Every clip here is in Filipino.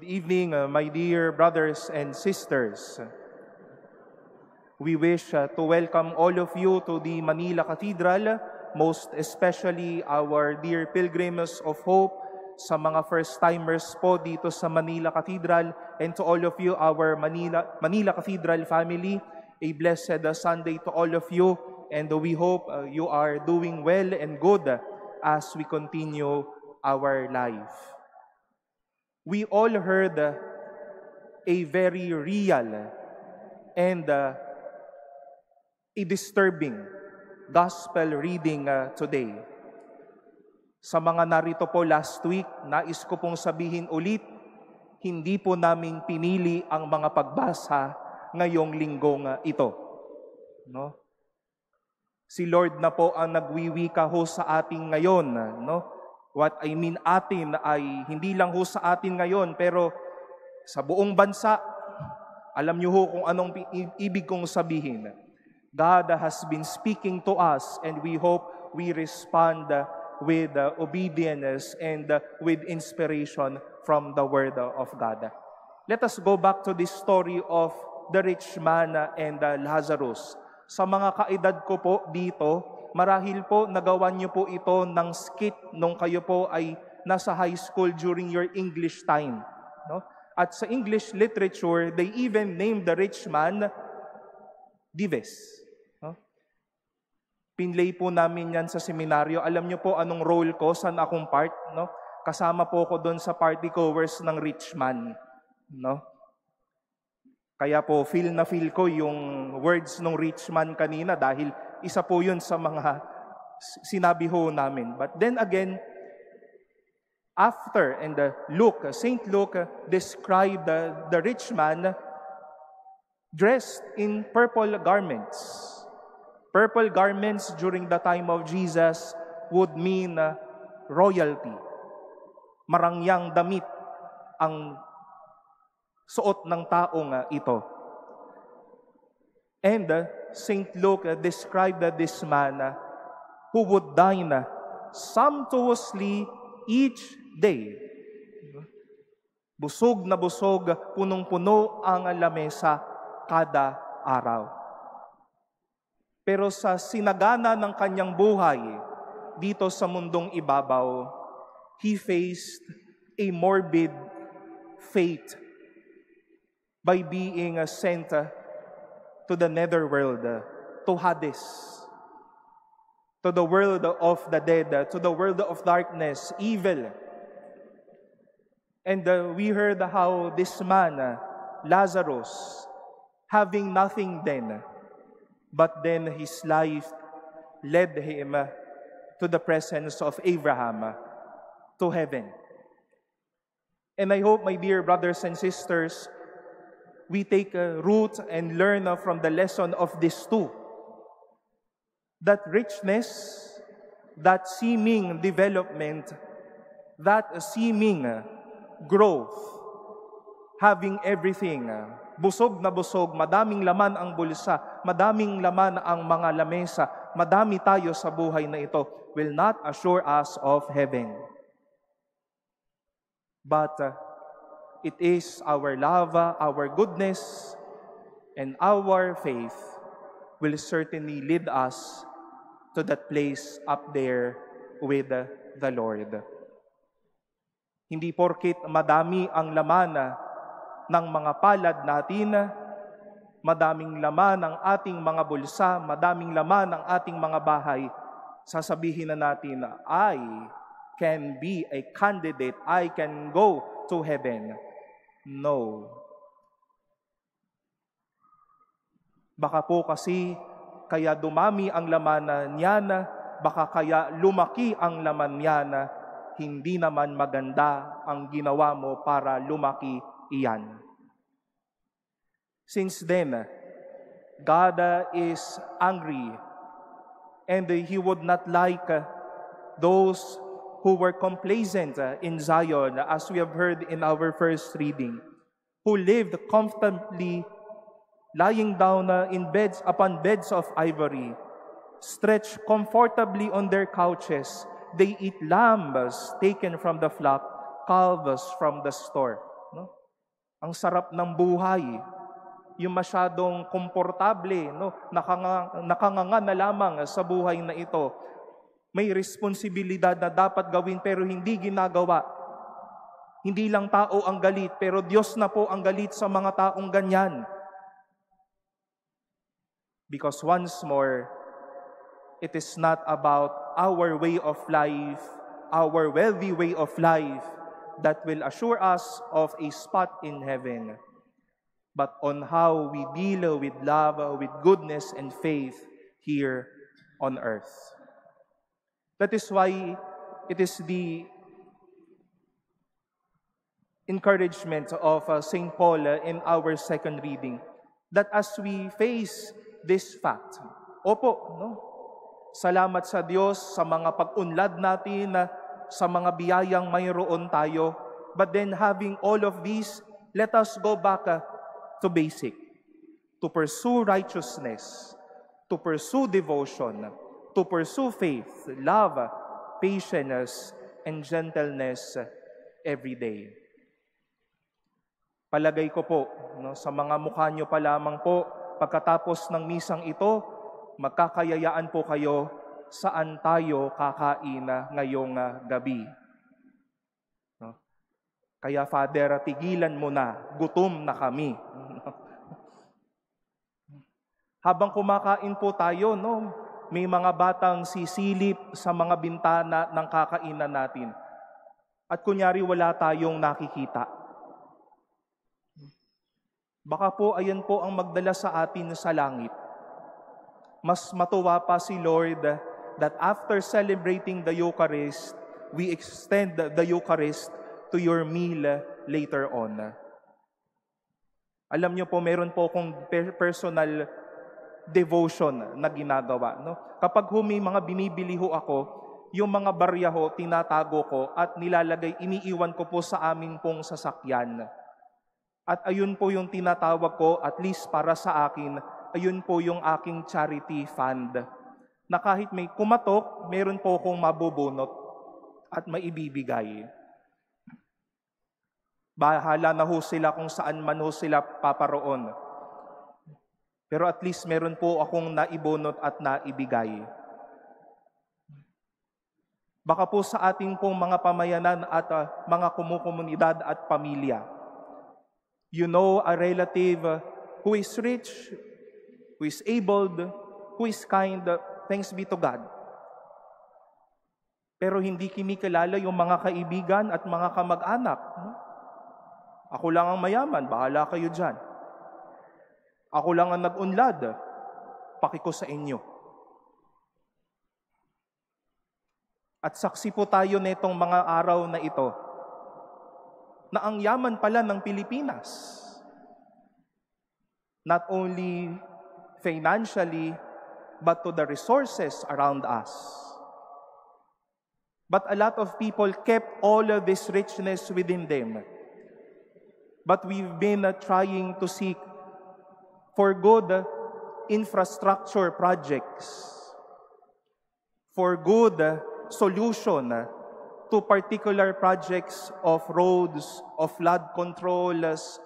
Good evening, my dear brothers and sisters. We wish to welcome all of you to the Manila Cathedral, most especially our dear pilgrims of hope, sa mga first-timers po dito sa Manila Cathedral, and to all of you, our Manila Cathedral family. A blessed Sunday to all of you, and we hope you are doing well and good as we continue our life. We all heard a very real and a disturbing gospel reading today. Sa mga narito po last week, nais ko pong sabihin ulit, hindi po namin pinili ang mga pagbasa ngayong linggong ito. No? Si Lord na po ang nagwiwika ho sa atin ngayon, no? What I mean atin ay hindi lang ho sa atin ngayon, pero sa buong bansa. Alam niyo ho kung anong ibig kong sabihin. God has been speaking to us, and we hope we respond with obedience and with inspiration from the Word of God. Let us go back to this story of the rich man and Lazarus. Sa mga kaedad ko po dito, marahil po nagawa niyo po ito ng skit nung kayo po ay nasa high school during your English time. No? At sa English literature, they even named the rich man Dives. No? Pinlay po namin yan sa seminaryo. Alam niyo po anong role ko, saan akong part? No? Kasama po ko doon sa party goers ng rich man. No? Kaya po, feel ko yung words ng rich man kanina dahil isa po yun sa mga sinabi ho namin. But then again, after, and St. Luke described the rich man dressed in purple garments. Purple garments during the time of Jesus would mean royalty. Marangyang damit ang suot ng taong ito. And St. Luke described this man who would dine sumptuously each day. Busog na busog, punong-puno ang lamesa kada araw. Pero sa sinagana ng kanyang buhay dito sa mundong ibabaw, he faced a morbid fate by being sent to the netherworld, to Hades, to the world of the dead, to the world of darkness, evil. And we heard how this man, Lazarus, having nothing then, but then his life led him to the presence of Abraham, to heaven. And I hope, my dear brothers and sisters, we take root and learn from the lesson of these two. That richness, that seeming development, that seeming growth, having everything, busog na busog, madaming laman ang bulsa, madaming laman ang mga lamesa, madami tayo sa buhay na ito, will not assure us of heaven. But it is our love, our goodness, and our faith will certainly lead us to that place up there with the Lord. Hindi porket madami ang laman ng mga palad natin, madaming laman ang ating mga bulsa, madaming laman ang ating mga bahay, sasabihin na natin, I can be a candidate, I can go to heaven. No. Baka po kasi kaya dumami ang laman niyan, baka kaya lumaki ang laman niyan, hindi naman maganda ang ginawa mo para lumaki iyan. Since then, God is angry, and He would not like those who were complacent in Zion, as we have heard in our first reading, who lived comfortably, lying down in beds upon beds of ivory, stretched comfortably on their couches. They eat lambs taken from the flock, calves from the store. no? Ang sarap ng buhay, yung masyadong komportable, no? Nakanganga na lamang sa buhay na ito. May responsibilidad na dapat gawin pero hindi ginagawa. Hindi lang tao ang galit, pero Diyos na po ang galit sa mga taong ganyan. Because once more, it is not about our way of life, our wealthy way of life that will assure us of a spot in heaven, but on how we deal with love, with goodness and faith here on earth. That is why it is the encouragement of St. Paul in our second reading, that as we face this fact, opo, no? Salamat sa Diyos sa mga pag-unlad natin, sa mga biyayang mayroon tayo, but then having all of these, let us go back to basic, to pursue righteousness, to pursue devotion, to pursue faith, love, patience, and gentleness every day. Palagay ko po, no, sa mga mukha nyo pa lamang po, pagkatapos ng misang ito, magkakayayaan po kayo saan tayo kakain ngayong gabi. No? Kaya Father, tigilan mo na, gutom na kami. Habang kumakain po tayo, no, may mga batang sisilip sa mga bintana ng kakainan natin. At kunyari wala tayong nakikita. Baka po ayan po ang magdala sa atin sa langit. Mas matuwa pa si Lord that after celebrating the Eucharist, we extend the Eucharist to your meal later on. Alam niyo po, meron po akong personal devotion na ginagawa. No? Kapag may mga binibili ho ako, yung mga barya ho, tinatago ko at nilalagay, iniiwan ko po sa amin pong sasakyan. At ayun po yung tinatawag ko, at least para sa akin, ayun po yung aking charity fund. Na kahit may kumatok, meron po akong mabubunot at maibibigay. Bahala na ho sila kung saan man ho sila paparoon. Pero at least meron po akong naibunot at naibigay. Baka po sa ating pong mga pamayanan at mga kumukomunidad at pamilya, you know a relative who is rich, who is abled, who is kind, thanks be to God. Pero hindi kinikilala yung mga kaibigan at mga kamag-anak. Ako lang ang mayaman, bahala kayo dyan. Ako lang ang nag-unlad, pakiko sa inyo. At saksi po tayo netong mga araw na ito, na ang yaman pala ng Pilipinas, not only financially, but to the resources around us. But a lot of people kept all of this richness within them. But we've been trying to seek for good infrastructure projects, for good solution to particular projects of roads, of flood controls,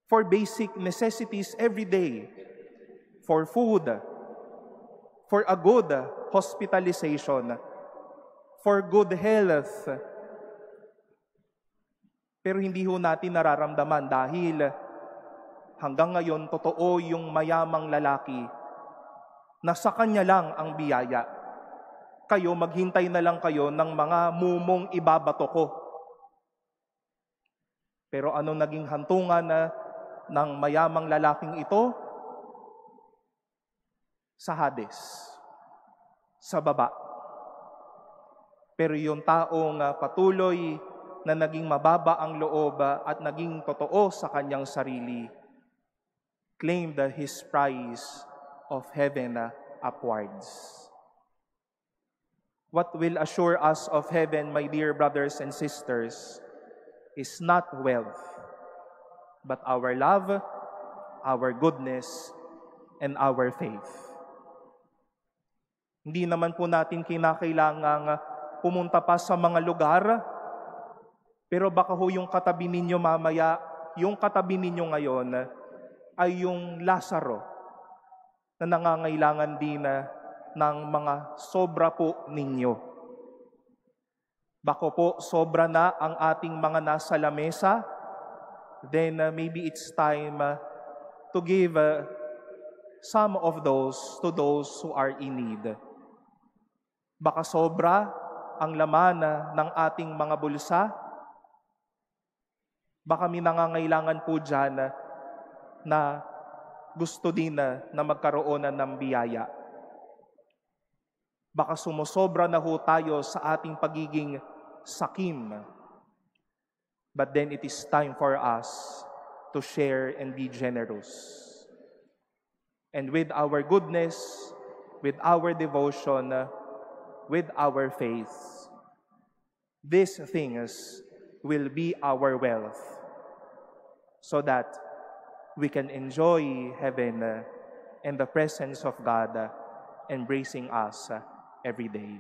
for basic necessities every day, for food, for a good hospitalization, for good health. Pero hindi ho natin nararamdaman dahil hanggang ngayon totoo yung mayamang lalaki na sa kanya lang ang biyaya. Kayo, maghintay na lang kayo ng mga mumong ibabato ko. Pero ano naging hantungan ng mayamang lalaking ito? Sa Hades, sa baba. Pero yung taong patuloy na naging mababa ang loob at naging totoo sa kanyang sarili, claimed his prize of heaven upwards. What will assure us of heaven, my dear brothers and sisters, is not wealth, but our love, our goodness, and our faith. Hindi naman po natin kinakailangang pumunta pa sa mga lugar Pero baka ho yung katabi ninyo mamaya, yung katabi ninyo ngayon ay yung Lazaro na nangangailangan din ng mga sobra po ninyo. Baka po sobra na ang ating mga nasa lamesa, then maybe it's time to give some of those to those who are in need. Baka sobra ang laman ng ating mga bulsa. Baka may nangangailangan po dyan na gusto din na magkaroon ng biyaya. Baka sumusobra na ho tayo sa ating pagiging sakim. But then it is time for us to share and be generous. And with our goodness, with our devotion, with our faith, these things will be our wealth so that we can enjoy heaven and the presence of God embracing us every day.